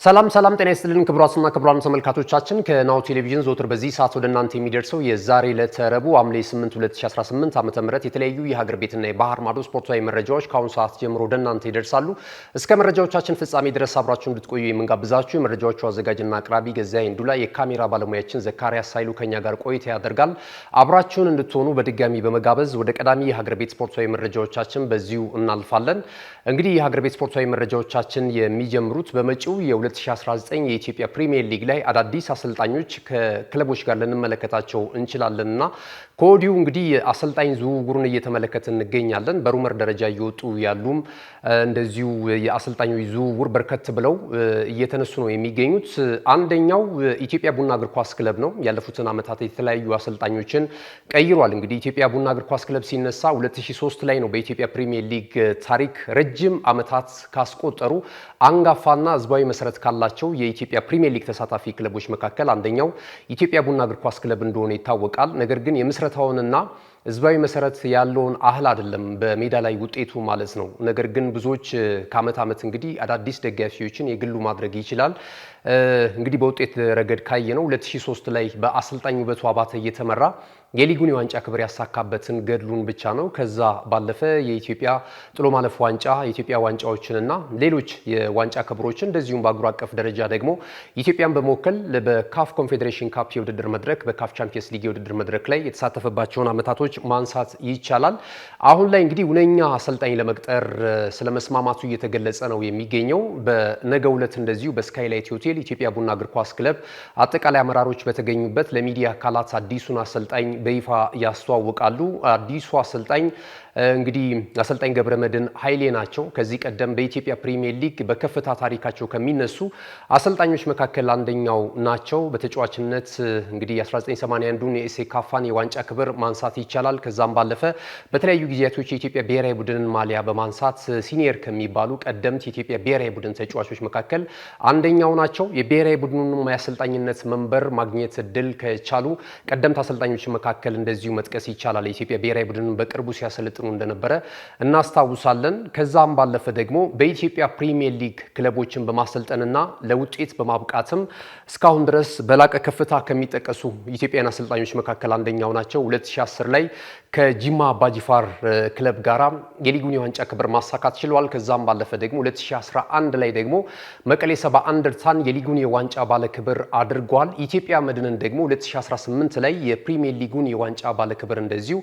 ሰላም ጤና ይስጥልን ክቡራትና ክቡራን ተመልካቾቻችን ከናሁ ቴሌቪዥን ዘወትር በዚህ ሰዓት ወደ እናንተ የሚደርሰው የዛሬ ለተረቡ ሐምሌ 8 2018 ዓ.ም የተለያዩ የሀገር ቤትና የባህር ማዶ ስፖርታዊ መረጃዎች ከአሁን ሰዓት ጀምሮ ወደ እናንተ ይደርሳሉ። እስከ መረጃዎቻችን ፍጻሜ ድረስ አብራችሁ እንድትቆዩ የምንጋብዛችሁ የመረጃዎቹ አዘጋጅና አቅራቢ ገዛይ እንዱላ፣ የካሜራ ባለሙያችን ዘካሪያስ ሳይሉ ከኛ ጋር ቆይታ ያደርጋል። አብራችሁን እንድትሆኑ በድጋሚ በመጋበዝ ወደ ቀዳሚ የሀገር ቤት ስፖርታዊ መረጃዎቻችን በዚሁ እናልፋለን። እንግዲህ የሀገር ቤት ስፖርታዊ መረጃዎቻችን የሚጀምሩት በመጪው የ2019 የኢትዮጵያ ፕሪሚየር ሊግ ላይ አዳዲስ አሰልጣኞች ከክለቦች ጋር ልንመለከታቸው እንችላለንና ከወዲሁ እንግዲህ አሰልጣኝ ዝውውሩን እየተመለከትን እንገኛለን። በሩመር ደረጃ እየወጡ ያሉም እንደዚሁ የአሰልጣኞች ዝውውር በርከት ብለው እየተነሱ ነው የሚገኙት። አንደኛው ኢትዮጵያ ቡና እግር ኳስ ክለብ ነው። ያለፉትን ዓመታት የተለያዩ አሰልጣኞችን ቀይሯል። እንግዲህ ኢትዮጵያ ቡና እግር ኳስ ክለብ ሲነሳ 2003 ላይ ነው በኢትዮጵያ ፕሪሚየር ሊግ ታሪክ ረጅም ዓመታት ካስቆጠሩ አንጋፋና ህዝባዊ መሰረት ካላቸው የኢትዮጵያ ፕሪሚየር ሊግ ተሳታፊ ክለቦች መካከል አንደኛው ኢትዮጵያ ቡና እግር ኳስ ክለብ እንደሆነ ይታወቃል። ነገር ግን የምስረታውንና ህዝባዊ መሰረት ያለውን አህል አይደለም በሜዳ ላይ ውጤቱ ማለት ነው። ነገር ግን ብዙዎች ከዓመት ዓመት እንግዲህ አዳዲስ ደጋፊዎችን የግሉ ማድረግ ይችላል። እንግዲህ በውጤት ረገድ ካየነው 2003 ላይ በአሰልጣኝ ውበቱ አባተ እየተመራ የሊጉን የዋንጫ ክብር ያሳካበትን ገድሉን ብቻ ነው። ከዛ ባለፈ የኢትዮጵያ ጥሎ ማለፍ ዋንጫ፣ የኢትዮጵያ ዋንጫዎችንና ሌሎች የዋንጫ ክብሮችን እንደዚሁም በአህጉር አቀፍ ደረጃ ደግሞ ኢትዮጵያን በመወከል በካፍ ኮንፌዴሬሽን ካፕ የውድድር መድረክ፣ በካፍ ቻምፒየንስ ሊግ የውድድር መድረክ ላይ የተሳተፈባቸውን ዓመታቶች ማንሳት ይቻላል። አሁን ላይ እንግዲህ ሁነኛ አሰልጣኝ ለመቅጠር ስለመስማማቱ እየተገለጸ ነው የሚገኘው። በነገው ዕለት እንደዚሁ በስካይላይት ሆቴል ኢትዮጵያ ቡና እግር ኳስ ክለብ አጠቃላይ አመራሮች በተገኙበት ለሚዲያ አካላት አዲሱን አሰልጣኝ በይፋ ያስተዋውቃሉ። አዲሱ አሰልጣኝ እንግዲህ አሰልጣኝ ገብረመድህን ኃይሌ ናቸው። ከዚህ ቀደም በኢትዮጵያ ፕሪሚየር ሊግ በከፍታ ታሪካቸው ከሚነሱ አሰልጣኞች መካከል አንደኛው ናቸው። በተጫዋችነት እንግዲህ 1981ን የሴካፋን የዋንጫ ክብር ማንሳት ይቻላል። ከዛም ባለፈ በተለያዩ ጊዜያቶች የኢትዮጵያ ብሔራዊ ቡድንን ማሊያ በማንሳት ሲኒየር ከሚባሉ ቀደምት የኢትዮጵያ ብሔራዊ ቡድን ተጫዋቾች መካከል አንደኛው ናቸው። የብሔራዊ ቡድኑን የአሰልጣኝነት መንበር ማግኘት እድል ከቻሉ ቀደምት አሰልጣኞች መካከል እንደዚሁ መጥቀስ ይቻላል። የኢትዮጵያ ብሔራዊ ቡድንን በቅርቡ ሲያሰለጥኑ እንደነበረ እናስታውሳለን። ከዛም ባለፈ ደግሞ በኢትዮጵያ ፕሪሚየር ሊግ ክለቦችን በማሰልጠንና ለውጤት በማብቃትም እስካሁን ድረስ በላቀ ከፍታ ከሚጠቀሱ ኢትዮጵያውያን አሰልጣኞች መካከል አንደኛው ናቸው። 2010 ላይ ከጂማ አባጂፋር ክለብ ጋራ የሊጉን የዋንጫ ክብር ማሳካት ችለዋል። ከዛም ባለፈ ደግሞ 2011 ላይ ደግሞ መቀሌ 70 እንደርታን የሊጉን የዋንጫ ባለክብር አድርጓል። ኢትዮጵያ መድንን ደግሞ 2018 ላይ የፕሪሚየር ሊጉን የዋንጫ ባለክብር እንደዚሁ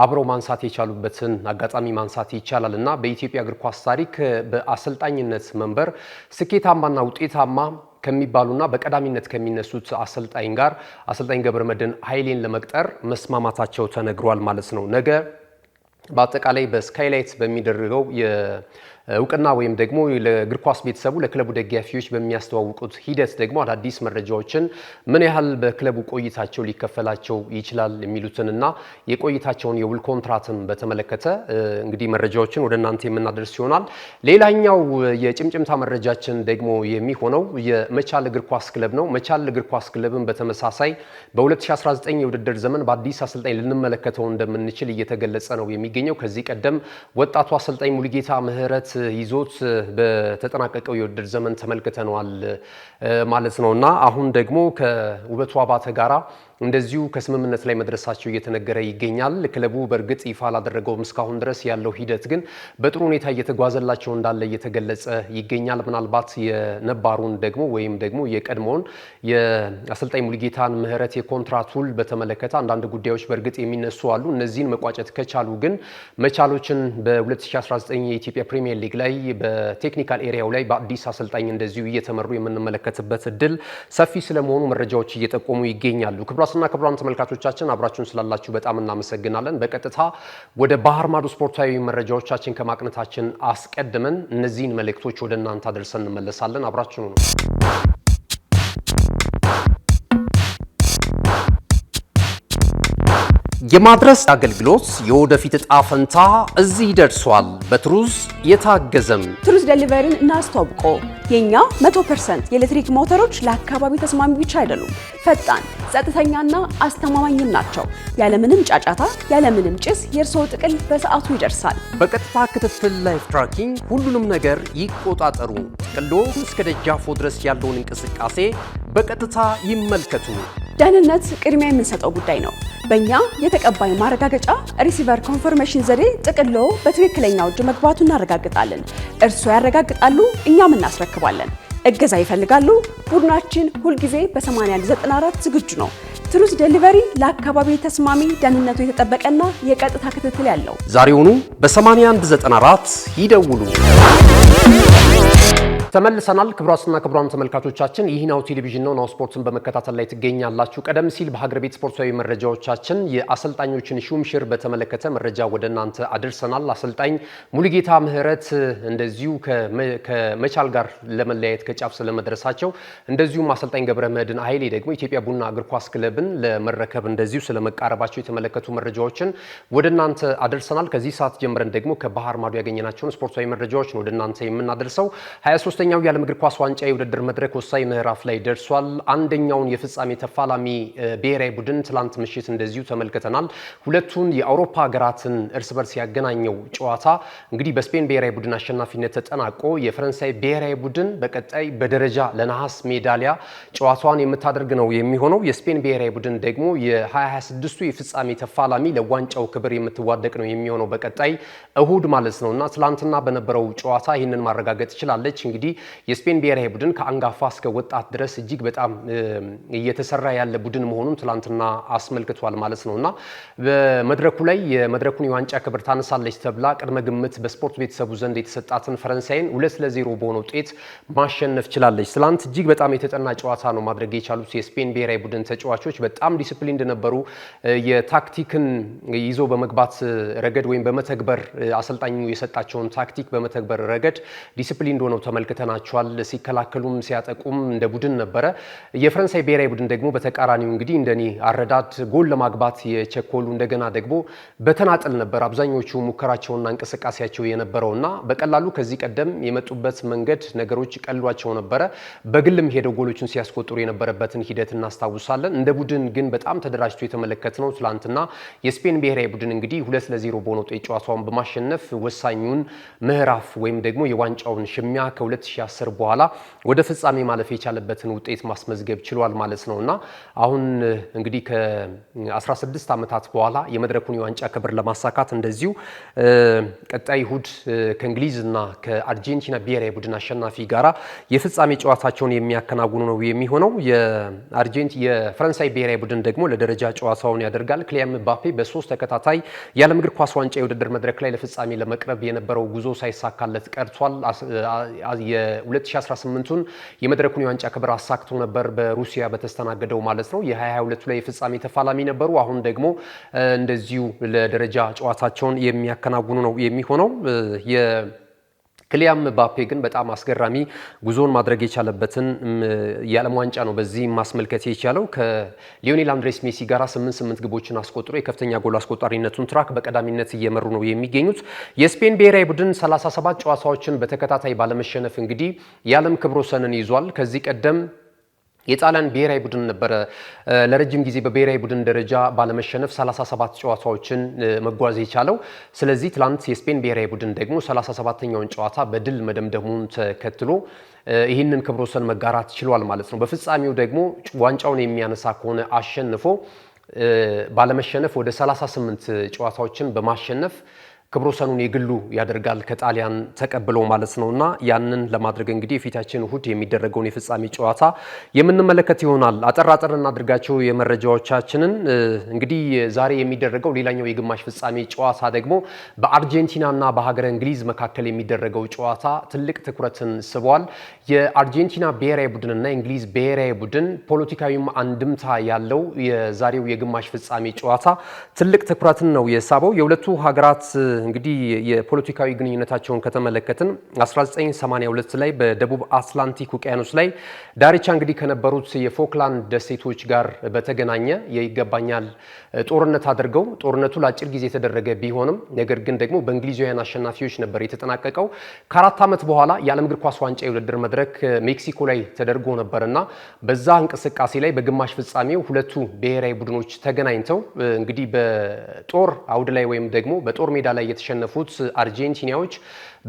አብረው ማንሳት የቻሉበትን አጋጣሚ ማንሳት ይቻላል እና በኢትዮጵያ እግር ኳስ ታሪክ በአሰልጣኝነት መንበር ስኬታማና ውጤታማ ከሚባሉና በቀዳሚነት ከሚነሱት አሰልጣኝ ጋር አሰልጣኝ ገብረመድህን ኃይሌን ለመቅጠር መስማማታቸው ተነግሯል ማለት ነው። ነገ በአጠቃላይ በስካይላይት በሚደረገው እውቅና ወይም ደግሞ ለእግር ኳስ ቤተሰቡ ለክለቡ ደጋፊዎች በሚያስተዋውቁት ሂደት ደግሞ አዳዲስ መረጃዎችን ምን ያህል በክለቡ ቆይታቸው ሊከፈላቸው ይችላል የሚሉትንና የቆይታቸውን የውል ኮንትራትን በተመለከተ እንግዲህ መረጃዎችን ወደ እናንተ የምናደርስ ይሆናል። ሌላኛው የጭምጭምታ መረጃችን ደግሞ የሚሆነው የመቻል እግር ኳስ ክለብ ነው። መቻል እግር ኳስ ክለብን በተመሳሳይ በ2019 የውድድር ዘመን በአዲስ አሰልጣኝ ልንመለከተው እንደምንችል እየተገለጸ ነው የሚገኘው። ከዚህ ቀደም ወጣቱ አሰልጣኝ ሙሉጌታ ምህረት ይዞት በተጠናቀቀው የውድድር ዘመን ተመልክተነዋል ማለት ነውና አሁን ደግሞ ከውበቱ አባተ ጋራ እንደዚሁ ከስምምነት ላይ መድረሳቸው እየተነገረ ይገኛል። ክለቡ በእርግጥ ይፋ አላደረገውም እስካሁን ድረስ። ያለው ሂደት ግን በጥሩ ሁኔታ እየተጓዘላቸው እንዳለ እየተገለጸ ይገኛል። ምናልባት የነባሩን ደግሞ ወይም ደግሞ የቀድሞውን የአሰልጣኝ ሙሉጌታን ምህረት የኮንትራት ውል በተመለከተ አንዳንድ ጉዳዮች በእርግጥ የሚነሱ አሉ። እነዚህን መቋጨት ከቻሉ ግን መቻሎችን በ2019 የኢትዮጵያ ፕሪሚየር ሊግ ላይ በቴክኒካል ኤሪያው ላይ በአዲስ አሰልጣኝ እንደዚሁ እየተመሩ የምንመለከትበት እድል ሰፊ ስለመሆኑ መረጃዎች እየጠቆሙ ይገኛሉ። ክቡራን ተመልካቾቻችን አብራችሁን ስላላችሁ በጣም እናመሰግናለን። በቀጥታ ወደ ባህር ማዶ ስፖርታዊ መረጃዎቻችን ከማቅነታችን አስቀድመን እነዚህን መልእክቶች ወደ እናንተ አድርሰን እንመለሳለን። አብራችሁን ነው። የማድረስ አገልግሎት የወደፊት ዕጣ ፈንታ እዚህ ደርሷል። በትሩዝ የታገዘም ትሩዝ ዴሊቨሪን እናስተዋውቆ። የኛ 100% የኤሌክትሪክ ሞተሮች ለአካባቢ ተስማሚ ብቻ አይደሉም፣ ፈጣን፣ ጸጥተኛና አስተማማኝም ናቸው። ያለምንም ጫጫታ፣ ያለምንም ጭስ የእርስዎ ጥቅል በሰዓቱ ይደርሳል። በቀጥታ ክትትል ላይፍ ትራኪንግ ሁሉንም ነገር ይቆጣጠሩ። ጥቅሎ እስከ ደጃፎ ድረስ ያለውን እንቅስቃሴ በቀጥታ ይመልከቱ። ደህንነት ቅድሚያ የምንሰጠው ጉዳይ ነው። በእኛ የተቀባይ ማረጋገጫ ሪሲቨር ኮንፈርሜሽን ዘዴ ጥቅሎ በትክክለኛው እጅ መግባቱ እናረጋግጣለን። እርስዎ ያረጋግጣሉ፣ እኛም እናስረክባለን። እገዛ ይፈልጋሉ? ቡድናችን ሁልጊዜ በ8194 ዝግጁ ነው። ትሩዝ ዴሊቨሪ ለአካባቢ ተስማሚ፣ ደህንነቱ የተጠበቀና የቀጥታ ክትትል ያለው። ዛሬውኑ በ8194 ይደውሉ። ተመልሰናል። ክቡራትና ክቡራን ተመልካቾቻችን ይህ ናሁ ቴሌቪዥን ነው። ናሁ ስፖርትን በመከታተል ላይ ትገኛላችሁ። ቀደም ሲል በሀገር ቤት ስፖርታዊ መረጃዎቻችን የአሰልጣኞችን ሹምሽር በተመለከተ መረጃ ወደ እናንተ አድርሰናል። አሰልጣኝ ሙሉጌታ ምህረት እንደዚሁ ከመቻል ጋር ለመለያየት ከጫፍ ስለመድረሳቸው፣ እንደዚሁም አሰልጣኝ ገብረ መድህን ኃይሌ ደግሞ ኢትዮጵያ ቡና እግር ኳስ ክለብን ለመረከብ እንደዚሁ ስለመቃረባቸው የተመለከቱ መረጃዎችን ወደ እናንተ አድርሰናል። ከዚህ ሰዓት ጀምረን ደግሞ ከባህር ማዶ ያገኘናቸውን ስፖርታዊ መረጃዎች ነው ወደ እናንተ የምናደርሰው። 23ኛው የዓለም እግር ኳስ ዋንጫ የውድድር መድረክ ወሳኝ ምዕራፍ ላይ ደርሷል። አንደኛውን የፍጻሜ ተፋላሚ ብሔራዊ ቡድን ትላንት ምሽት እንደዚሁ ተመልክተናል። ሁለቱን የአውሮፓ ሀገራትን እርስ በርስ ያገናኘው ጨዋታ እንግዲህ በስፔን ብሔራዊ ቡድን አሸናፊነት ተጠናቆ የፈረንሳይ ብሔራዊ ቡድን በቀጣይ በደረጃ ለነሐስ ሜዳሊያ ጨዋታዋን የምታደርግ ነው የሚሆነው። የስፔን ብሔራዊ ቡድን ደግሞ የ2026ቱ የፍጻሜ ተፋላሚ ለዋንጫው ክብር የምትዋደቅ ነው የሚሆነው በቀጣይ እሁድ ማለት ነውና ትላንትና በነበረው ጨዋታ ይህንን ማረጋገጥ ትችላለች። እንግዲህ የስፔን ብሔራዊ ቡድን ከአንጋፋ እስከ ወጣት ድረስ እጅግ በጣም እየተሰራ ያለ ቡድን መሆኑን ትላንትና አስመልክቷል ማለት ነውና በመድረኩ ላይ የመድረኩን የዋንጫ ክብር ታነሳለች ተብላ ቅድመ ግምት በስፖርት ቤተሰቡ ዘንድ የተሰጣትን ፈረንሳይን 2-0 በሆነ ውጤት ማሸነፍ ችላለች። ትላንት እጅግ በጣም የተጠና ጨዋታ ነው ማድረግ የቻሉት የስፔን ብሔራዊ ቡድን ተጫዋቾች በጣም ዲሲፕሊንድ ነበሩ። የታክቲክን ይዞ በመግባት ረገድ ወይም በመተግበር አሰልጣኙ የሰጣቸውን ታክቲክ በመተግበር ረገድ ዲሲፕሊንድ ሆነው ተመልክተናቸዋል። ሲከላከሉም ሲያጠቁም እንደ ቡድን ነበረ። የፈረንሳይ ብሔራዊ ቡድን ደግሞ በተቃራኒው እንግዲህ እንደኔ አረዳድ ጎል ለማግባት የቸኮሉ እንደገና ደግሞ በተናጠል ነበር አብዛኞቹ ሙከራቸውና እንቅስቃሴያቸው የነበረውና በቀላሉ ከዚህ ቀደም የመጡበት መንገድ ነገሮች ቀሏቸው ነበረ። በግልም ሄደው ጎሎችን ሲያስቆጥሩ የነበረበትን ሂደት እናስታውሳለን። እንደ ቡድን ግን በጣም ተደራጅቶ የተመለከትነው ትላንትና የስፔን ብሔራዊ ቡድን እንግዲህ 2-0 በሆነ ውጤት ጨዋታውን በማሸነፍ ወሳኙን ምዕራፍ ወይም ደግሞ የዋንጫውን ሽሚያ ከ2010 በኋላ ወደ ፍጻሜ ማለፍ የቻለበትን ውጤት ማስመዝገብ ችሏል ማለት ነውና አሁን እንግዲህ ከ16 ዓመታት በኋላ የመድረኩን የዋንጫ ክብር ለማሳካት እንደዚሁ ቀጣይ እሁድ ከእንግሊዝና ከአርጀንቲና ብሔራዊ ቡድን አሸናፊ ጋራ የፍጻሜ ጨዋታቸውን የሚያከናውኑ ነው የሚሆነው። የፈረንሳይ ብሔራዊ ቡድን ደግሞ ለደረጃ ጨዋታውን ያደርጋል። ክሊያን ምባፔ በ3 ተከታታይ የዓለም እግር ኳስ ዋንጫ የውድድር መድረክ ላይ ለፍጻሜ ለመቅረብ የነበረው ጉዞ ሳይሳካለት ቀርቷል። የ2018ቱን የመድረኩን የዋንጫ ክብር አሳክቶ ነበር በሩሲያ በተስተናገደው ማለት ነው። የ2022 ላይ የፍጻሜ ተፋላሚ ነበሩ። አሁን ደግሞ እንደዚሁ ለደረጃ ጨዋታቸውን የሚያከናውኑ ነው የሚሆነው። ክሊያን ምባፔ ግን በጣም አስገራሚ ጉዞን ማድረግ የቻለበትን የዓለም ዋንጫ ነው በዚህ ማስመልከት የቻለው። ከሊዮኔል አንድሬስ ሜሲ ጋር 8 ግቦችን አስቆጥሮ የከፍተኛ ጎል አስቆጣሪነቱን ትራክ በቀዳሚነት እየመሩ ነው የሚገኙት። የስፔን ብሔራዊ ቡድን 37 ጨዋታዎችን በተከታታይ ባለመሸነፍ እንግዲህ የዓለም ክብረ ወሰንን ይዟል። ከዚህ ቀደም የጣሊያን ብሔራዊ ቡድን ነበረ ለረጅም ጊዜ በብሔራዊ ቡድን ደረጃ ባለመሸነፍ 37 ጨዋታዎችን መጓዝ የቻለው። ስለዚህ ትላንት የስፔን ብሔራዊ ቡድን ደግሞ 37ኛውን ጨዋታ በድል መደምደሙን ተከትሎ ይህንን ክብረ ወሰን መጋራት ችሏል ማለት ነው። በፍጻሜው ደግሞ ዋንጫውን የሚያነሳ ከሆነ አሸንፎ ባለመሸነፍ ወደ 38 ጨዋታዎችን በማሸነፍ ክብረ ወሰኑን የግሉ ያደርጋል ከጣሊያን ተቀብሎ ማለት ነውና ያንን ለማድረግ እንግዲህ የፊታችን እሁድ የሚደረገውን የፍጻሜ ጨዋታ የምንመለከት ይሆናል። አጠር እናድርጋቸው የመረጃዎቻችንን። እንግዲህ ዛሬ የሚደረገው ሌላኛው የግማሽ ፍጻሜ ጨዋታ ደግሞ በአርጀንቲናና በሀገረ እንግሊዝ መካከል የሚደረገው ጨዋታ ትልቅ ትኩረትን ስቧል። የአርጀንቲና ብሔራዊ ቡድንና የእንግሊዝ ብሔራዊ ቡድን ፖለቲካዊም አንድምታ ያለው የዛሬው የግማሽ ፍጻሜ ጨዋታ ትልቅ ትኩረትን ነው የሳበው። የሁለቱ ሀገራት እንግዲህ የፖለቲካዊ ግንኙነታቸውን ከተመለከትን 1982 ላይ በደቡብ አትላንቲክ ውቅያኖስ ላይ ዳርቻ እንግዲህ ከነበሩት የፎክላንድ ደሴቶች ጋር በተገናኘ የይገባኛል ጦርነት አድርገው ጦርነቱ ለአጭር ጊዜ የተደረገ ቢሆንም ነገር ግን ደግሞ በእንግሊዛውያን አሸናፊዎች ነበር የተጠናቀቀው። ከ4 ዓመት በኋላ የዓለም እግር ኳስ ዋንጫ የውድድር መድረክ ሜክሲኮ ላይ ተደርጎ ነበርና በዛ እንቅስቃሴ ላይ በግማሽ ፍጻሜው ሁለቱ ብሔራዊ ቡድኖች ተገናኝተው እንግዲህ በጦር አውድ ላይ ወይም ደግሞ በጦር ሜዳ ላይ የተሸነፉት አርጀንቲናዎች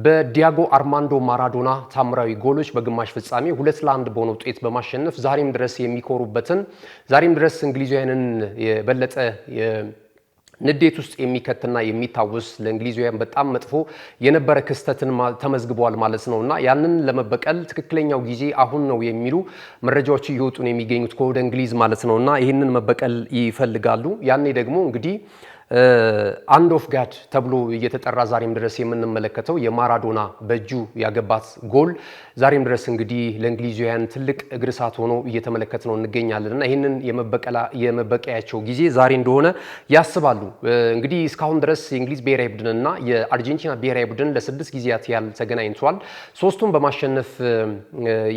በዲያጎ አርማንዶ ማራዶና ታምራዊ ጎሎች በግማሽ ፍጻሜ 2-1 በሆነ ውጤት በማሸነፍ ዛሬም ድረስ የሚኮሩበትን ዛሬም ድረስ እንግሊዛውያንን የበለጠ ንዴት ውስጥ የሚከትና የሚታወስ ለእንግሊዛውያን በጣም መጥፎ የነበረ ክስተትን ተመዝግቧል ማለት ነውና ያንን ለመበቀል ትክክለኛው ጊዜ አሁን ነው የሚሉ መረጃዎች እየወጡ ነው የሚገኙት ከወደ እንግሊዝ ማለት ነውና ይህንን መበቀል ይፈልጋሉ። ያኔ ደግሞ እንግዲህ አንድ ኦፍ ጋድ ተብሎ እየተጠራ ዛሬም ድረስ የምንመለከተው የማራዶና በእጁ ያገባት ጎል ዛሬም ድረስ እንግዲህ ለእንግሊዛውያን ትልቅ እግር እሳት ሆኖ እየተመለከት ነው እንገኛለንና ይህንን የመበቀያቸው ጊዜ ዛሬ እንደሆነ ያስባሉ። እንግዲህ እስካሁን ድረስ የእንግሊዝ ብሔራዊ ቡድንና የአርጀንቲና ብሔራዊ ቡድን ለ6 ጊዜያት ያህል ተገናኝተዋል። ሶስቱም በማሸነፍ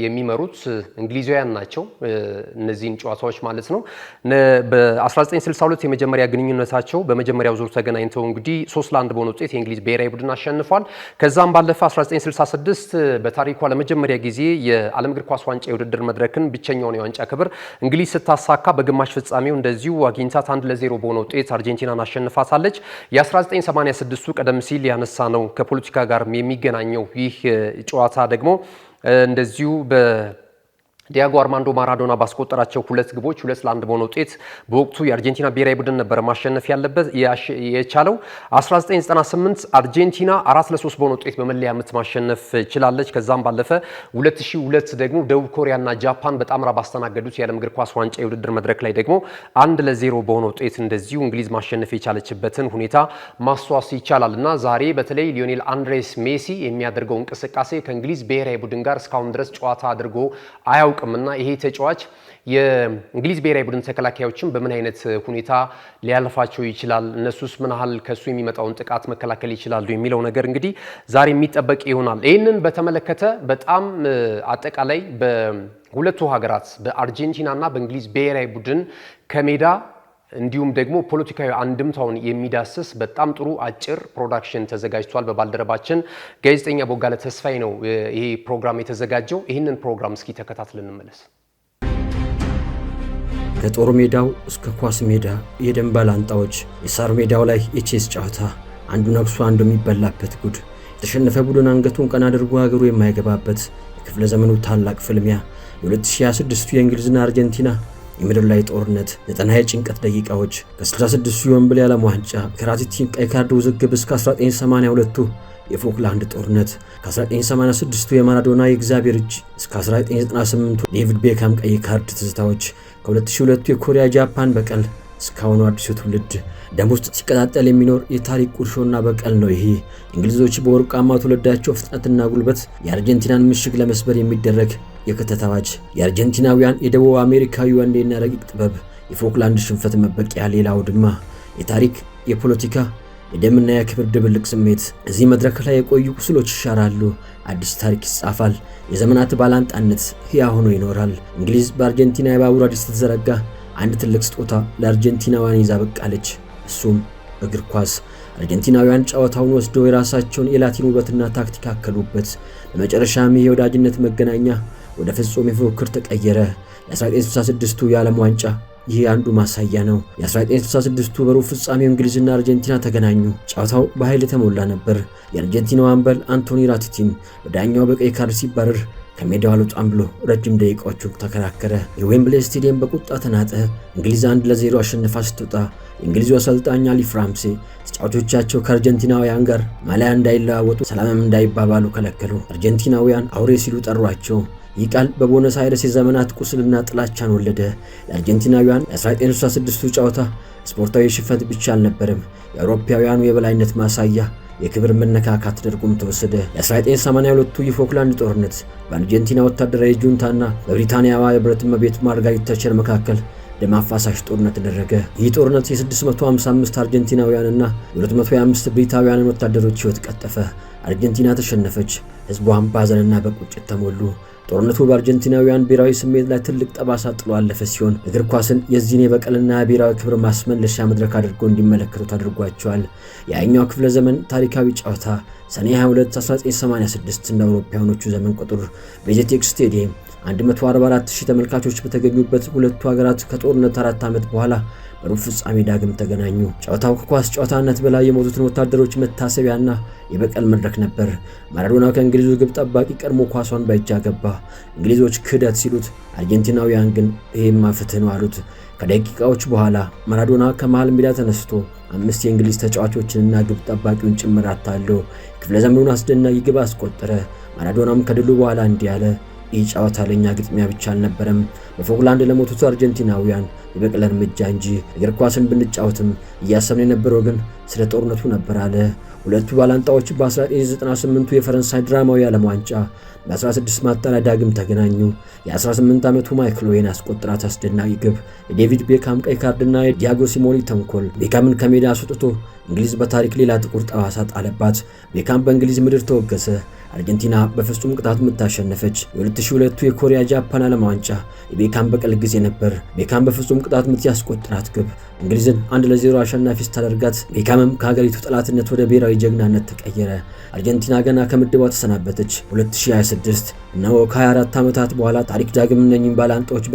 የሚመሩት እንግሊዛውያን ናቸው እነዚህን ጨዋታዎች ማለት ነው። በ1962 የመጀመሪያ ግንኙነታቸው በመጀመሪያው ዙር ተገናኝተው እንግዲህ 3-1 በሆነ ውጤት የእንግሊዝ ብሔራዊ ቡድን አሸንፏል። ከዛም ባለፈ 1966 በታሪኳ ለመጀመሪያ ጊዜ የዓለም እግር ኳስ ዋንጫ የውድድር መድረክን ብቸኛውን የዋንጫ ክብር እንግሊዝ ስታሳካ በግማሽ ፍጻሜው እንደዚሁ አግኝታት 1-0 በሆነ ውጤት አርጀንቲናን አሸንፋታለች። የ1986ቱ ቀደም ሲል ያነሳ ነው ከፖለቲካ ጋር የሚገናኘው ይህ ጨዋታ ደግሞ እንደዚሁ ዲያጎ አርማንዶ ማራዶና ባስቆጠራቸው 2 ግቦች 2-1 በሆነ ውጤት በወቅቱ የአርጀንቲና ብሔራዊ ቡድን ነበር ማሸነፍ የቻለው። 1998 አርጀንቲና 4-3 በሆነ ውጤት በመለያ ምት ማሸነፍ ችላለች። ከዛም ባለፈ 2002 ደግሞ ደቡብ ኮሪያና ጃፓን በጣምራ ባስተናገዱት የዓለም እግር ኳስ ዋንጫ የውድድር መድረክ ላይ ደግሞ 1-0 በሆነ ውጤት እንደዚሁ እንግሊዝ ማሸነፍ የቻለችበትን ሁኔታ ማስተዋስ ይቻላልና ዛሬ በተለይ ሊዮኔል አንድሬስ ሜሲ የሚያደርገው እንቅስቃሴ ከእንግሊዝ ብሔራዊ ቡድን ጋር እስካሁን ድረስ ጨዋታ አድርጎ አያውቅምና ይሄ ተጫዋች የእንግሊዝ ብሔራዊ ቡድን ተከላካዮችን በምን አይነት ሁኔታ ሊያልፋቸው ይችላል፣ እነሱስ ምን ያህል ከሱ የሚመጣውን ጥቃት መከላከል ይችላሉ የሚለው ነገር እንግዲህ ዛሬ የሚጠበቅ ይሆናል። ይህንን በተመለከተ በጣም አጠቃላይ በሁለቱ ሀገራት በአርጀንቲናና በእንግሊዝ ብሔራዊ ቡድን ከሜዳ እንዲሁም ደግሞ ፖለቲካዊ አንድምታውን የሚዳስስ በጣም ጥሩ አጭር ፕሮዳክሽን ተዘጋጅቷል። በባልደረባችን ጋዜጠኛ ቦጋለ ተስፋዬ ነው ይሄ ፕሮግራም የተዘጋጀው። ይህንን ፕሮግራም እስኪ ተከታትለን እንመለስ። ከጦር ሜዳው እስከ ኳስ ሜዳ የደም ባላንጣዎች፣ የሳር ሜዳው ላይ የቼስ ጨዋታ፣ አንዱ ነክሶ አንዱ የሚበላበት ጉድ፣ የተሸነፈ ቡድን አንገቱን ቀና አድርጎ ሀገሩ የማይገባበት የክፍለ ዘመኑ ታላቅ ፍልሚያ፣ የ2026ቱ የእንግሊዝና አርጀንቲና የምድር ላይ ጦርነት፣ 90 የጭንቀት ደቂቃዎች፣ ከ66ቱ የወንበል የዓለም ዋንጫ፣ ከራቲቲ ቀይ ካርድ ውዝግብ እስከ 1982ቱ የፎክላንድ ጦርነት፣ ከ1986ቱ የማራዶና የእግዚአብሔር እጅ እስከ 1998ቱ ዴቪድ ቤካም ቀይ ካርድ ትዝታዎች፣ ከ2002ቱ የኮሪያ ጃፓን በቀል እስካሁኑ አዲሱ ትውልድ ደም ውስጥ ሲቀጣጠል የሚኖር የታሪክ ቁርሾና በቀል ነው ይሄ። እንግሊዞች በወርቃማ ትውልዳቸው ፍጥነትና ጉልበት የአርጀንቲናን ምሽግ ለመስበር የሚደረግ የክተት አዋጅ፣ የአርጀንቲናውያን የደቡብ አሜሪካዊ ወንዴና ረቂቅ ጥበብ፣ የፎክላንድ ሽንፈት መበቂያ ሌላ አውድማ፣ የታሪክ የፖለቲካ የደምና የክብር ድብልቅ ስሜት። እዚህ መድረክ ላይ የቆዩ ቁስሎች ይሻራሉ፣ አዲስ ታሪክ ይጻፋል። የዘመናት ባላንጣነት ሕያው ሆኖ ይኖራል። እንግሊዝ በአርጀንቲና የባቡር ሐዲድ ስትዘረጋ አንድ ትልቅ ስጦታ ለአርጀንቲናውያን ይዛ በቃለች። እሱም እግር ኳስ። አርጀንቲናውያን ጨዋታውን ወስደው የራሳቸውን የላቲን ውበትና ታክቲክ አከሉበት። በመጨረሻም ይህ የወዳጅነት መገናኛ ወደ ፍጹም የፉክክር ተቀየረ። የ1966ቱ የዓለም ዋንጫ ይህ አንዱ ማሳያ ነው። የ1966ቱ በሩብ ፍጻሜው እንግሊዝና አርጀንቲና ተገናኙ። ጨዋታው በኃይል የተሞላ ነበር። የአርጀንቲናው አምበል አንቶኒ ራቲቲን በዳኛው በቀይ ካርድ ሲባረር ከሜዳው አልወጣም ብሎ ረጅም ደቂቃዎችን ተከራከረ። የዌምብሌ ስቴዲየም በቁጣ ተናጠ። እንግሊዝ 1-0 አሸንፋ ስትወጣ የእንግሊዙ አሰልጣኝ አሊ ፍራምሴ ተጫዋቾቻቸው ከአርጀንቲናውያን ጋር ማሊያ እንዳይለዋወጡ ሰላምም እንዳይባባሉ ከለከሉ። አርጀንቲናውያን አውሬ ሲሉ ጠሯቸው። ይህ ቃል በቦነስ አይረስ የዘመናት ቁስልና ጥላቻን ወለደ። የአርጀንቲናውያን የ1966ቱ ጨዋታ ስፖርታዊ ሽፈት ብቻ አልነበረም፣ የአውሮፓውያኑ የበላይነት ማሳያ፣ የክብር መነካካት ተደርጎም ተወሰደ። የ1982ቱ የፎክላንድ ጦርነት በአርጀንቲና ወታደራዊ ጁንታና በብሪታንያዋ የብረት እመቤት ማርጋሪት ታቸር መካከል ደም አፋሳሽ ጦርነት ተደረገ። ይህ ጦርነት የ655 አርጀንቲናውያንና የ225 ብሪታውያን ወታደሮች ሕይወት ቀጠፈ። አርጀንቲና ተሸነፈች። ሕዝቧም ባዘንና በቁጭት ተሞሉ። ጦርነቱ በአርጀንቲናውያን ብሔራዊ ስሜት ላይ ትልቅ ጠባሳ ጥሎ አለፈ ሲሆን እግር ኳስን የዚህን የበቀልና ብሔራዊ ክብር ማስመለሻ መድረክ አድርገው እንዲመለከቱት አድርጓቸዋል። የኛው ክፍለ ዘመን ታሪካዊ ጨዋታ ሰኔ 22 1986 እንደ አውሮፓውያኖቹ ዘመን ቁጥር በጄቴክስ ስቴዲየም 144,000 ተመልካቾች በተገኙበት ሁለቱ ሀገራት ከጦርነት 4 ዓመት በኋላ በሩብ ፍጻሜ ዳግም ተገናኙ። ጨዋታው ከኳስ ጨዋታነት በላይ የሞቱትን ወታደሮች መታሰቢያና የበቀል መድረክ ነበር። ማራዶና ከእንግሊዙ ግብ ጠባቂ ቀድሞ ኳሷን በእጅ አገባ። እንግሊዞች ክህደት ሲሉት፣ አርጀንቲናውያን ግን ይሄማ ፍትህ ነው አሉት። ከደቂቃዎች በኋላ ማራዶና ከመሃል ሜዳ ተነስቶ 5 የእንግሊዝ ተጫዋቾችንና ግብ ጠባቂውን ጭምር አታለው ክፍለ ዘመኑን አስደናቂ ግብ አስቆጠረ። ማራዶናም ከድሉ በኋላ እንዲህ አለ። ይህ ጨዋታ ለኛ ግጥሚያ ብቻ አልነበረም፣ በፎክላንድ ለሞቱት አርጀንቲናውያን የበቀል እርምጃ እንጂ። እግር ኳስን ብንጫወትም እያሰብን የነበረው ግን ስለ ጦርነቱ ነበር አለ። ሁለቱ ባላንጣዎች በ1998ቱ የፈረንሳይ ድራማዊ ዓለም ዋንጫ በ16 ማጣሪያ ዳግም ተገናኙ። የ18 ዓመቱ ማይክል ኦዌን አስቆጠራት አስደናቂ ግብ የዴቪድ ቤካም ቀይ ካርድና የዲያጎ ሲሞኒ ተንኮል ቤካምን ከሜዳ አስወጥቶ እንግሊዝ በታሪክ ሌላ ጥቁር ጠባሳ ጣለባት። ቤካም በእንግሊዝ ምድር ተወገሰ። አርጀንቲና በፍጹም ቅጣት ምት አሸነፈች። የ2002ቱ የኮሪያ ጃፓን ዓለም ዋንጫ የቤካም በቀል ጊዜ ነበር። ቤካም በፍጹም ቅጣት ምት ያስቆጠራት ግብ እንግሊዝን 1-0 አሸናፊ ስታደርጋት ቤካምም ከሀገሪቱ ጠላትነት ወደ ብሔራዊ ጀግናነት ተቀየረ። አርጀንቲና ገና ከምድቧ ተሰናበተች። 2026 እነሆ ከ24 ዓመታት በኋላ ታሪክ ዳግም እነኚህን ባላንጣዎች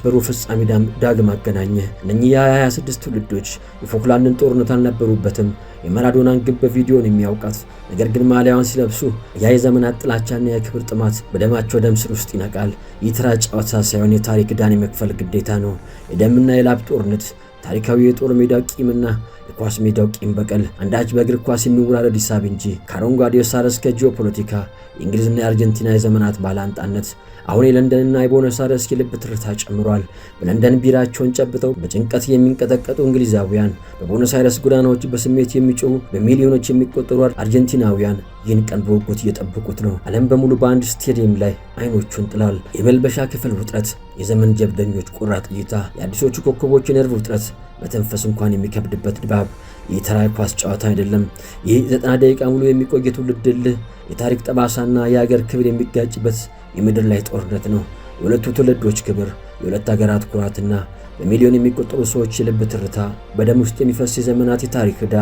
በሩብ ፍጻሜ ዳግም አገናኘ። እነኚህ የ26 ትውልዶች የፎክላንድን ጦርነት አልነበሩበትም። የማራዶናን ግብ በቪዲዮን የሚያውቃት ነገር ግን ማሊያዋን ሲለብሱ ያ የዘመናት ጥላቻና የክብር ጥማት በደማቸው ደም ስር ውስጥ ይነቃል። ይህ ተራ ጨዋታ ሳይሆን የታሪክ ዕዳን የመክፈል ግዴታ ነው። የደምና የላብ ጦርነት፣ ታሪካዊ የጦር ሜዳው ቂምና የኳስ ሜዳው ቂም በቀል አንዳች በእግር ኳስ የሚወራረድ ሂሳብ እንጂ ከአረንጓዴው ሳር እስከ ጂኦፖለቲካ የእንግሊዝና የአርጀንቲና የዘመናት ባላንጣነት አሁን የለንደንና የቦነስ አይረስ የልብ ትርታ ጨምሯል። በለንደን ቢራቸውን ጨብጠው በጭንቀት የሚንቀጠቀጡ እንግሊዛውያን፣ በቦነስ አይረስ ጎዳናዎች በስሜት የሚጮሁ በሚሊዮኖች የሚቆጠሩ አርጀንቲናውያን ይህን ቀን በጉጉት እየጠበቁት ነው። ዓለም በሙሉ በአንድ ስቴዲየም ላይ አይኖቹን ጥሏል። የመልበሻ ክፍል ውጥረት፣ የዘመን ጀብደኞች ቁራጥ እይታ፣ የአዲሶቹ ኮከቦች የነርቭ ውጥረት፣ መተንፈስ እንኳን የሚከብድበት ድባብ። ይህ ተራ ኳስ ጨዋታ አይደለም። ይህ 90 ደቂቃ ሙሉ የሚቆይ ትውልድ እልህ፣ የታሪክ ጠባሳና የሀገር ክብር የሚጋጭበት የምድር ላይ ጦርነት ነው። የሁለቱ ትውልዶች ክብር፣ የሁለት ሀገራት ኩራትና በሚሊዮን የሚቆጠሩ ሰዎች የልብ ትርታ፣ በደም ውስጥ የሚፈስ የዘመናት የታሪክ ዕዳ፣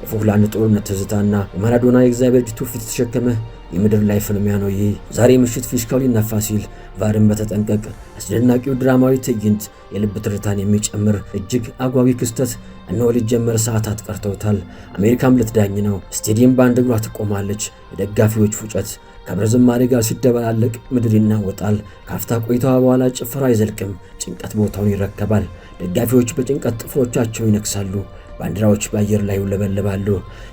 የፎክላንድ ጦርነት ትዝታና የማራዶና የእግዚአብሔር እጅ ትውፊት የተሸከመ የምድር ላይ ፍልሚያ ነው። ይህ ዛሬ ምሽት ፊሽካው ሊነፋ ሲል ቫርን በተጠንቀቅ አስደናቂው ድራማዊ ትዕይንት፣ የልብ ትርታን የሚጨምር እጅግ አጓጊ ክስተት እነሆ ሊጀመር ሰዓታት ቀርተውታል። አሜሪካም ልትዳኝ ነው። ስቴዲየም በአንድ እግሯ ትቆማለች። የደጋፊዎች ፉጨት ከብረ ዝማሬ ጋር ሲደበላለቅ ምድር ይናወጣል። ካፍታ ቆይታዋ በኋላ ጭፈራ አይዘልቅም። ጭንቀት ቦታውን ይረከባል። ደጋፊዎች በጭንቀት ጥፍሮቻቸውን ይነክሳሉ። ባንዲራዎች በአየር ላይ ይውለበለባሉ።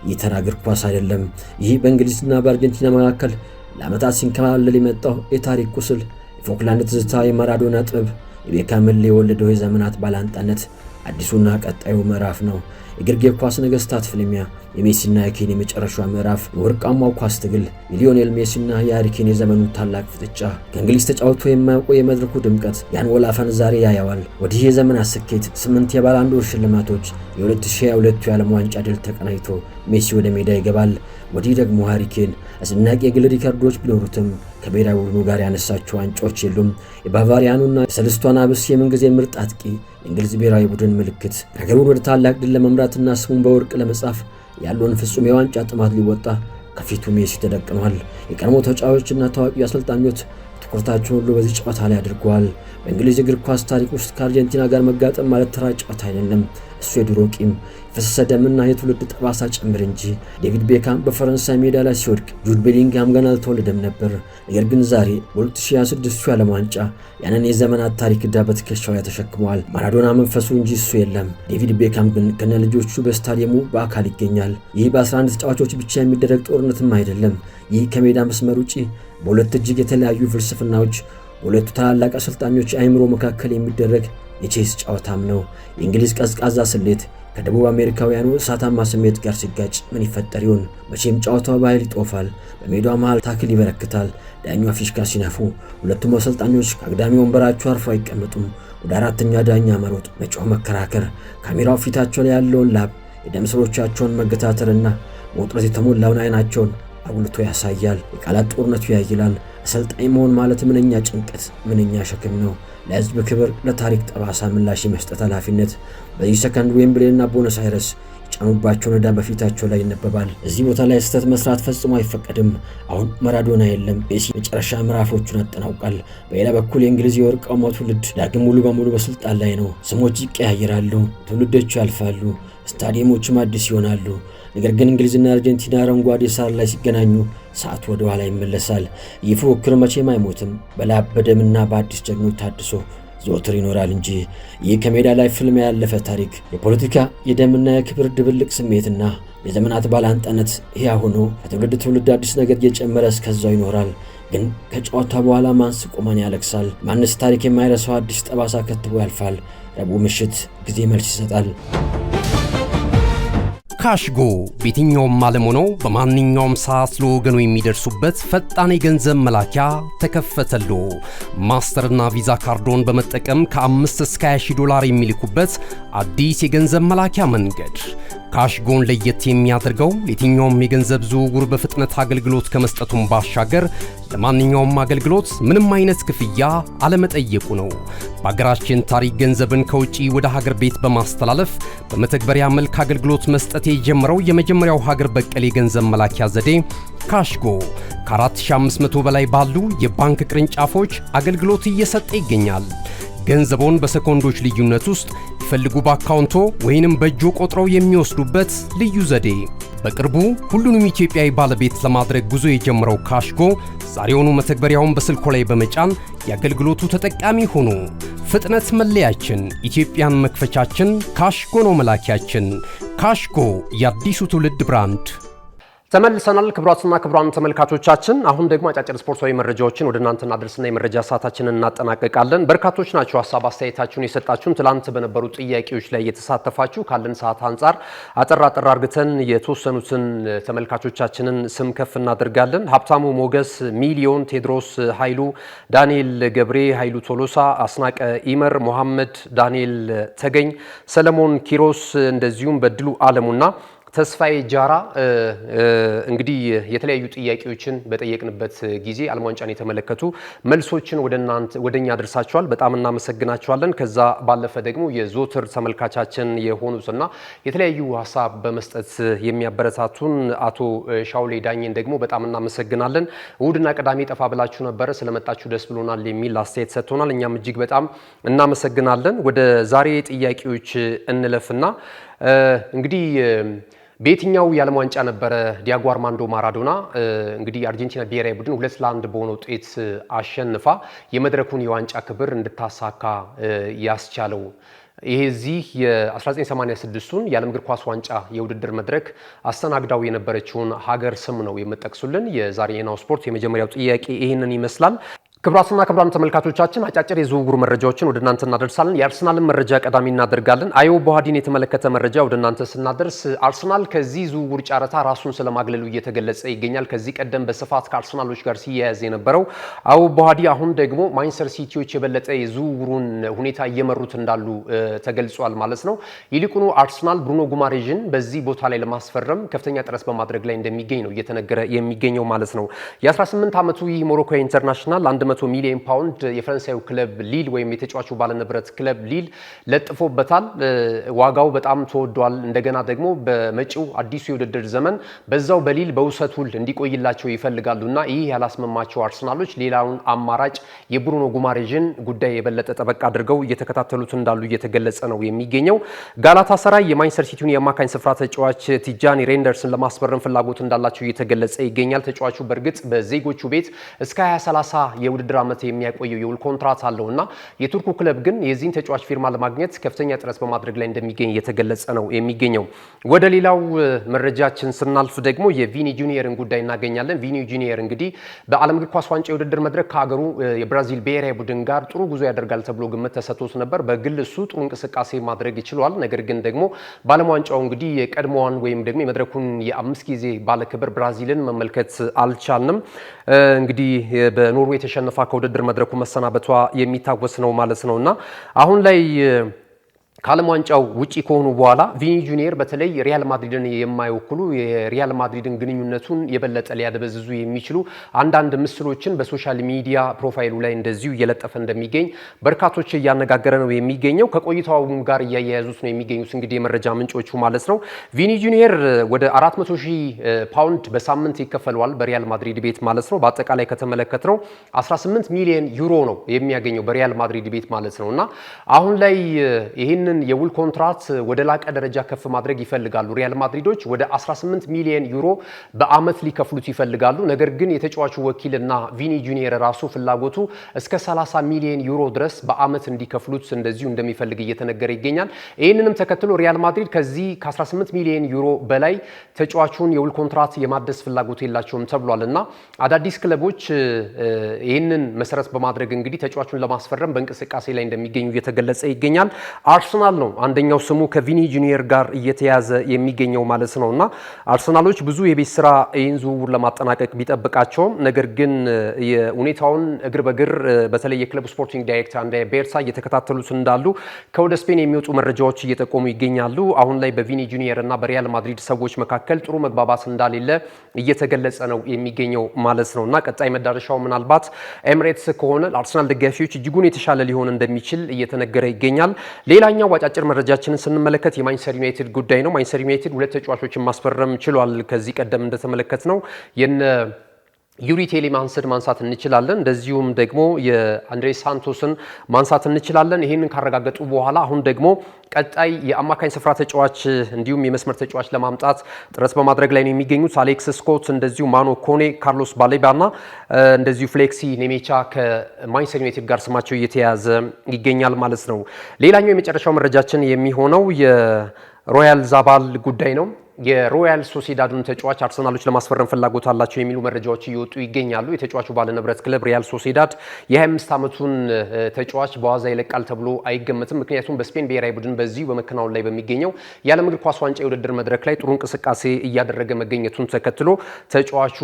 ይህ ተራ እግር ኳስ አይደለም። ይህ በእንግሊዝና በአርጀንቲና መካከል ለዓመታት ሲንከባለል የመጣው የታሪክ ቁስል፣ የፎክላንድ ትዝታ፣ የማራዶና ጥበብ፣ የቤካምን የወለደው የዘመናት ባላንጣነት አዲሱና ቀጣዩ ምዕራፍ ነው። የግርጌ ኳስ ነገስታት ፍልሚያ፣ የሜሲና የኬን የመጨረሻ ምዕራፍ፣ የወርቃማው ኳስ ትግል፣ የሊዮኔል ሜሲና የሃሪኬን የዘመኑ ታላቅ ፍጥጫ። ከእንግሊዝ ተጫውቶ የማያውቀው የመድረኩ ድምቀት ያን ወላፈን ዛሬ ያየዋል። ወዲህ የዘመናት ስኬት፣ 8 የባላንዶር ሽልማቶች፣ የ2022 የዓለም ዋንጫ ድል ተቀናጅቶ ሜሲ ወደ ሜዳ ይገባል። ወዲህ ደግሞ ሃሪኬን አስደናቂ የግል ሪከርዶች ቢኖሩትም ከብሔራዊ ቡድኑ ጋር ያነሳቸው ዋንጫዎች የሉም። የባቫሪያኑና የሰለስቷን አብስ የምንጊዜ ምርጥ አጥቂ፣ የእንግሊዝ ብሔራዊ ቡድን ምልክት፣ ሀገሩን ወደ ታላቅ ድል ለመምራትና ስሙን በወርቅ ለመጻፍ ያለውን ፍጹም የዋንጫ ጥማት ሊወጣ ከፊቱ ሜሲ ተደቅኗል። የቀድሞ ተጫዋቾችና ታዋቂ አሰልጣኞች ትኩረታቸውን ሁሉ በዚህ ጨዋታ ላይ አድርገዋል። በእንግሊዝ እግር ኳስ ታሪክ ውስጥ ከአርጀንቲና ጋር መጋጠም ማለት ተራ ጨዋታ አይደለም። እሱ የድሮ ቂም፣ የፈሰሰ ደምና የትውልድ ጠባሳ ጭምር እንጂ። ዴቪድ ቤካም በፈረንሳይ ሜዳ ላይ ሲወድቅ ጁድ ቤሊንግሃም ገና አልተወለደም ነበር። ነገር ግን ዛሬ በ2026 የዓለም ዋንጫ ያንን የዘመናት ታሪክ ዕዳ በትከሻው ላይ ተሸክመዋል። ማራዶና መንፈሱ እንጂ እሱ የለም። ዴቪድ ቤካም ግን ከነ ልጆቹ በስታዲየሙ በአካል ይገኛል። ይህ በ11 ተጫዋቾች ብቻ የሚደረግ ጦርነትም አይደለም። ይህ ከሜዳ መስመር ውጪ በሁለት እጅግ የተለያዩ ፍልስፍናዎች፣ በሁለቱ ታላላቅ አሰልጣኞች አእምሮ መካከል የሚደረግ የቼስ ጨዋታም ነው። የእንግሊዝ ቀዝቃዛ ስሌት ከደቡብ አሜሪካውያኑ እሳታማ ስሜት ጋር ሲጋጭ ምን ይፈጠር ይሆን? መቼም ጨዋታው በኃይል ይጦፋል። በሜዳው መሃል ታክል ይበረክታል። ዳኛዋ ፊሽካ ሲነፉ ሁለቱም አሰልጣኞች ከአግዳሚ ወንበራቸው አርፎ አይቀመጡም። ወደ አራተኛ ዳኛ መሮጥ፣ መጮህ፣ መከራከር፣ ካሜራው ፊታቸው ላይ ያለውን ላብ፣ የደም ስሮቻቸውን መገታተርና በውጥረት የተሞላውን አይናቸውን አጉልቶ ያሳያል። የቃላት ጦርነቱ ያይላል። አሰልጣኝ መሆን ማለት ምንኛ ጭንቀት፣ ምንኛ ሸክም ነው። ለሕዝብ ክብር፣ ለታሪክ ጠባሳ ምላሽ የመስጠት ኃላፊነት በዚህ ሰከንድ ዌምብሌና ቦነስ አይረስ የጫኑባቸውን ዕዳ በፊታቸው ላይ ይነበባል። እዚህ ቦታ ላይ ስህተት መስራት ፈጽሞ አይፈቀድም። አሁን ማራዶና የለም። ሜሲ መጨረሻ ምዕራፎቹን አጠናውቃል። በሌላ በኩል የእንግሊዝ የወርቃማው ትውልድ ዳግም ሙሉ በሙሉ በስልጣን ላይ ነው። ስሞች ይቀያየራሉ፣ ትውልዶቹ ያልፋሉ፣ ስታዲየሞችም አዲስ ይሆናሉ። ነገር ግን እንግሊዝና አርጀንቲና አረንጓዴ ሳር ላይ ሲገናኙ ሰዓት ወደ ኋላ ይመለሳል። ይህ ፉክክር መቼም አይሞትም። በላብ በደምና በአዲስ ጀግኖች ታድሶ ዘወትር ይኖራል እንጂ ይህ ከሜዳ ላይ ፍልሚያ ያለፈ ታሪክ፣ የፖለቲካ የደምና የክብር ድብልቅ ስሜትና የዘመናት ባላንጣነት ሕያው ሆኖ ከትውልድ ትውልድ አዲስ ነገር እየጨመረ እስከዛው ይኖራል። ግን ከጨዋታ በኋላ ማን ስቆ ማን ያለቅሳል? ማንስ ታሪክ የማይረሳው አዲስ ጠባሳ ከትቦ ያልፋል? ረቡዕ ምሽት ጊዜ መልስ ይሰጣል። ካሽጎ በየትኛውም ዓለም ሆነው በማንኛውም ሰዓት ለወገኑ የሚደርሱበት ፈጣን የገንዘብ መላኪያ ተከፈተሎ። ማስተርና ቪዛ ካርዶን በመጠቀም ከ5 እስከ 20 ዶላር የሚልኩበት አዲስ የገንዘብ መላኪያ መንገድ። ካሽጎን ለየት የሚያደርገው የትኛውም የገንዘብ ዝውውር በፍጥነት አገልግሎት ከመስጠቱም ባሻገር ለማንኛውም አገልግሎት ምንም አይነት ክፍያ አለመጠየቁ ነው። በሀገራችን ታሪክ ገንዘብን ከውጪ ወደ ሀገር ቤት በማስተላለፍ በመተግበሪያ መልክ አገልግሎት መስጠት የጀመረው የመጀመሪያው ሀገር በቀል የገንዘብ መላኪያ ዘዴ ካሽጎ ከ4500 በላይ ባሉ የባንክ ቅርንጫፎች አገልግሎት እየሰጠ ይገኛል። ገንዘቦን በሰኮንዶች ልዩነት ውስጥ ይፈልጉ በአካውንቶ ወይንም በእጆ ቆጥረው የሚወስዱበት ልዩ ዘዴ። በቅርቡ ሁሉንም ኢትዮጵያዊ ባለቤት ለማድረግ ጉዞ የጀመረው ካሽጎ ዛሬውኑ መተግበሪያውን በስልኮ ላይ በመጫን የአገልግሎቱ ተጠቃሚ ሆኖ። ፍጥነት መለያችን፣ ኢትዮጵያን መክፈቻችን፣ ካሽጎ ነው መላኪያችን። ካሽጎ የአዲሱ ትውልድ ብራንድ። ተመልሰናል። ክቡራትና ክቡራን ተመልካቾቻችን፣ አሁን ደግሞ አጫጭር ስፖርታዊ መረጃዎችን ወደ እናንተ እናደርስና የመረጃ ሰዓታችንን እናጠናቀቃለን። በርካቶች ናቸው ሀሳብ አስተያየታችሁን የሰጣችሁን። ትላንት በነበሩ ጥያቄዎች ላይ የተሳተፋችሁ ካለን ሰዓት አንጻር አጠር አድርገን የተወሰኑትን ተመልካቾቻችንን ስም ከፍ እናደርጋለን። ሀብታሙ ሞገስ፣ ሚሊዮን፣ ቴድሮስ ኃይሉ፣ ዳንኤል ገብሬ፣ ኃይሉ ቶሎሳ፣ አስናቀ ኢመር፣ መሐመድ ዳንኤል ተገኝ፣ ሰለሞን ኪሮስ እንደዚሁም በድሉ አለሙና ተስፋዬ ጃራ እንግዲህ የተለያዩ ጥያቄዎችን በጠየቅንበት ጊዜ ዓለም ዋንጫን የተመለከቱ መልሶችን ወደኛ አድርሳቸዋል። በጣም እናመሰግናቸዋለን። ከዛ ባለፈ ደግሞ የዞትር ተመልካቻችን የሆኑትና የተለያዩ ሀሳብ በመስጠት የሚያበረታቱን አቶ ሻውሌ ዳኝን ደግሞ በጣም እናመሰግናለን። እሁድና ቅዳሜ ጠፋ ብላችሁ ነበረ፣ ስለመጣችሁ ደስ ብሎናል የሚል አስተያየት ሰጥቶናል። እኛም እጅግ በጣም እናመሰግናለን። ወደ ዛሬ ጥያቄዎች እንለፍና እንግዲህ በየትኛው የዓለም ዋንጫ ነበረ ዲያጎ አርማንዶ ማራዶና እንግዲህ አርጀንቲና ብሔራዊ ቡድን 2-1 በሆነ ውጤት አሸንፋ የመድረኩን የዋንጫ ክብር እንድታሳካ ያስቻለው? ይሄ እዚህ የ1986ቱን የዓለም እግር ኳስ ዋንጫ የውድድር መድረክ አስተናግዳው የነበረችውን ሀገር ስም ነው የምጠቅሱልን። የዛሬ የናሁ ስፖርት የመጀመሪያው ጥያቄ ይህንን ይመስላል። ክቡራትና ክቡራን ተመልካቾቻችን አጫጭር የዝውውር መረጃዎችን ወደ እናንተ እናደርሳለን። የአርሰናልን መረጃ ቀዳሚ እናደርጋለን። አዮ ቦሃዲን የተመለከተ መረጃ ወደ እናንተ ስናደርስ አርሰናል ከዚህ ዝውውር ጨረታ ራሱን ስለማግለሉ እየተገለጸ ይገኛል። ከዚህ ቀደም በስፋት ከአርሰናሎች ጋር ሲያያዝ የነበረው አዮ ቦሃዲ አሁን ደግሞ ማንቸስተር ሲቲዎች የበለጠ የዝውውሩን ሁኔታ እየመሩት እንዳሉ ተገልጿል ማለት ነው። ይልቁኑ አርሰናል ብሩኖ ጉማሬዥን በዚህ ቦታ ላይ ለማስፈረም ከፍተኛ ጥረት በማድረግ ላይ እንደሚገኝ ነው እየተነገረ የሚገኘው ማለት ነው። የ18 ዓመቱ ይህ ሞሮኮዊ ኢንተርናሽናል 100 ሚሊዮን ፓውንድ የፈረንሳዩ ክለብ ሊል ወይም የተጫዋቹ ባለንብረት ክለብ ሊል ለጥፎበታል። ዋጋው በጣም ተወዷል። እንደገና ደግሞ በመጪው አዲሱ የውድድር ዘመን በዛው በሊል በውሰት ውል እንዲቆይላቸው ይፈልጋሉና ይህ ያላስመማቸው አርሰናሎች ሌላውን አማራጭ የብሩኖ ጉማሬዥን ጉዳይ የበለጠ ጠበቅ አድርገው እየተከታተሉት እንዳሉ እየተገለጸ ነው የሚገኘው። ጋላታሳራይ የማንቸስተር ሲቲውን የአማካኝ ስፍራ ተጫዋች ቲጃኒ ሬንደርስን ለማስፈረም ፍላጎት እንዳላቸው እየተገለጸ ይገኛል። ተጫዋቹ በእርግጥ በዜጎቹ ቤት እስከ 2030 የውድድር ዓመት የሚያቆየው የውል ኮንትራት አለውና የቱርኩ ክለብ ግን የዚህን ተጫዋች ፊርማ ለማግኘት ከፍተኛ ጥረት በማድረግ ላይ እንደሚገኝ እየተገለጸ ነው የሚገኘው። ወደ ሌላው መረጃችን ስናልፍ ደግሞ የቪኒ ጁኒየርን ጉዳይ እናገኛለን። ቪኒ ጁኒየር እንግዲህ በዓለም እግር ኳስ ዋንጫ የውድድር መድረክ ከሀገሩ የብራዚል ብሔራዊ ቡድን ጋር ጥሩ ጉዞ ያደርጋል ተብሎ ግምት ተሰጥቶት ነበር። በግል እሱ ጥሩ እንቅስቃሴ ማድረግ ይችላል። ነገር ግን ደግሞ በዓለም ዋንጫው እንግዲህ የቀድሞዋን ወይም ደግሞ የመድረኩን የ5 ጊዜ ባለክብር ብራዚልን መመልከት አልቻልንም። እንግዲህ በኖርዌይ ተሸንፋ ከውድድር መድረኩ መሰናበቷ የሚታወስ ነው ማለት ነውና አሁን ላይ ከዓለም ዋንጫው ውጪ ከሆኑ በኋላ ቪኒ ጁኒየር በተለይ ሪያል ማድሪድን የማይወክሉ የሪያል ማድሪድን ግንኙነቱን የበለጠ ሊያደበዝዙ የሚችሉ አንዳንድ ምስሎችን በሶሻል ሚዲያ ፕሮፋይሉ ላይ እንደዚሁ እየለጠፈ እንደሚገኝ በርካቶች እያነጋገረ ነው የሚገኘው። ከቆይታውም ጋር እያያያዙት ነው የሚገኙት እንግዲህ የመረጃ ምንጮቹ ማለት ነው። ቪኒ ጁኒየር ወደ 400,000 ፓውንድ በሳምንት ይከፈለዋል በሪያል ማድሪድ ቤት ማለት ነው። በአጠቃላይ ከተመለከትነው 18 ሚሊዮን ዩሮ ነው የሚያገኘው በሪያል ማድሪድ ቤት ማለት ነውና አሁን ላይ ይህንን የውል ኮንትራት ወደ ላቀ ደረጃ ከፍ ማድረግ ይፈልጋሉ። ሪያል ማድሪዶች ወደ 18 ሚሊዮን ዩሮ በአመት ሊከፍሉት ይፈልጋሉ። ነገር ግን የተጫዋቹ ወኪልና ቪኒ ጁኒየር ራሱ ፍላጎቱ እስከ 30 ሚሊዮን ዩሮ ድረስ በአመት እንዲከፍሉት እንደዚሁ እንደሚፈልግ እየተነገረ ይገኛል። ይህንንም ተከትሎ ሪያል ማድሪድ ከዚህ ከ18 ሚሊዮን ዩሮ በላይ ተጫዋቹን የውል ኮንትራት የማደስ ፍላጎት የላቸውም ተብሏልና አዳዲስ ክለቦች ይህንን መሰረት በማድረግ እንግዲህ ተጫዋቹን ለማስፈረም በእንቅስቃሴ ላይ እንደሚገኙ እየተገለጸ ይገኛል። አርሰናል ነው አንደኛው ስሙ ከቪኒ ጁኒየር ጋር እየተያዘ የሚገኘው ማለት ነውና አርሰናሎች ብዙ የቤት ስራ ይህን ዝውውር ለማጠናቀቅ ቢጠብቃቸውም ነገር ግን የሁኔታውን እግር በእግር በተለይ የክለብ ስፖርቲንግ ዳይሬክተር አንድሪያ ቤርሳ እየተከታተሉት እንዳሉ ከወደ ስፔን የሚወጡ መረጃዎች እየጠቆሙ ይገኛሉ። አሁን ላይ በቪኒ ጁኒየር እና በሪያል ማድሪድ ሰዎች መካከል ጥሩ መግባባት እንዳሌለ እየተገለጸ ነው የሚገኘው ማለት ነውና ቀጣይ መዳረሻው ምናልባት ኤምሬትስ ከሆነ ለአርሰናል ደጋፊዎች እጅጉን የተሻለ ሊሆን እንደሚችል እየተነገረ ይገኛል። ሌላኛው አጫጭር መረጃችንን ስንመለከት የማንቸስተር ዩናይትድ ጉዳይ ነው። ማንቸስተር ዩናይትድ 2 ተጫዋቾችን ማስፈረም ችሏል። ከዚህ ቀደም እንደተመለከትነው የነ ዩሪ ቴሌማንስን ማንሳት እንችላለን። እንደዚሁም ደግሞ የአንድሬ ሳንቶስን ማንሳት እንችላለን። ይህንን ካረጋገጡ በኋላ አሁን ደግሞ ቀጣይ የአማካኝ ስፍራ ተጫዋች እንዲሁም የመስመር ተጫዋች ለማምጣት ጥረት በማድረግ ላይ ነው የሚገኙት። አሌክስ ስኮት፣ እንደዚሁ ማኖ ኮኔ፣ ካርሎስ ባሌባና እንደዚሁ ፍሌክሲ ኔሜቻ ከማንቸስተር ዩናይትድ ጋር ስማቸው እየተያዘ ይገኛል ማለት ነው። ሌላኛው የመጨረሻው መረጃችን የሚሆነው የሮያል ዛባል ጉዳይ ነው። የሮያል ሶሲዳዱን ተጫዋች አርሰናሎች ለማስፈረም ፍላጎት አላቸው የሚሉ መረጃዎች እየወጡ ይገኛሉ። የተጫዋቹ ባለንብረት ክለብ ሪያል ሶሲዳድ የ25 ዓመቱን ተጫዋች በዋዛ ይለቃል ተብሎ አይገመትም። ምክንያቱም በስፔን ብሔራዊ ቡድን በዚሁ በመከናወን ላይ በሚገኘው የዓለም እግር ኳስ ዋንጫ የውድድር መድረክ ላይ ጥሩ እንቅስቃሴ እያደረገ መገኘቱን ተከትሎ ተጫዋቹ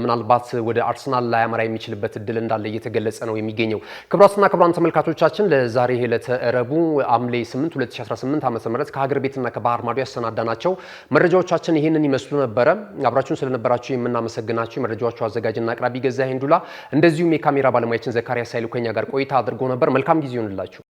ምናልባት ወደ አርሰናል ላያመራ የሚችልበት እድል እንዳለ እየተገለጸ ነው የሚገኘው። ክቡራትና ክቡራን ተመልካቾቻችን ለዛሬ ዕለተ ረቡዕ ሐምሌ 8 2018 ዓ.ም ከሀገር ቤትና ከባህር ማዶ ያሰናዳናቸው መረጃዎቻችን ይህንን ይመስሉ ነበረ። አብራችሁን ስለነበራችሁ የምናመሰግናችሁ የመረጃዎቹ አዘጋጅና አቅራቢ ገዛኸኝ ዱላ እንደዚሁም የካሜራ ባለሙያችን ዘካሪያስ ኃይሉ ከኛ ጋር ቆይታ አድርጎ ነበር። መልካም ጊዜ ይሁንላችሁ።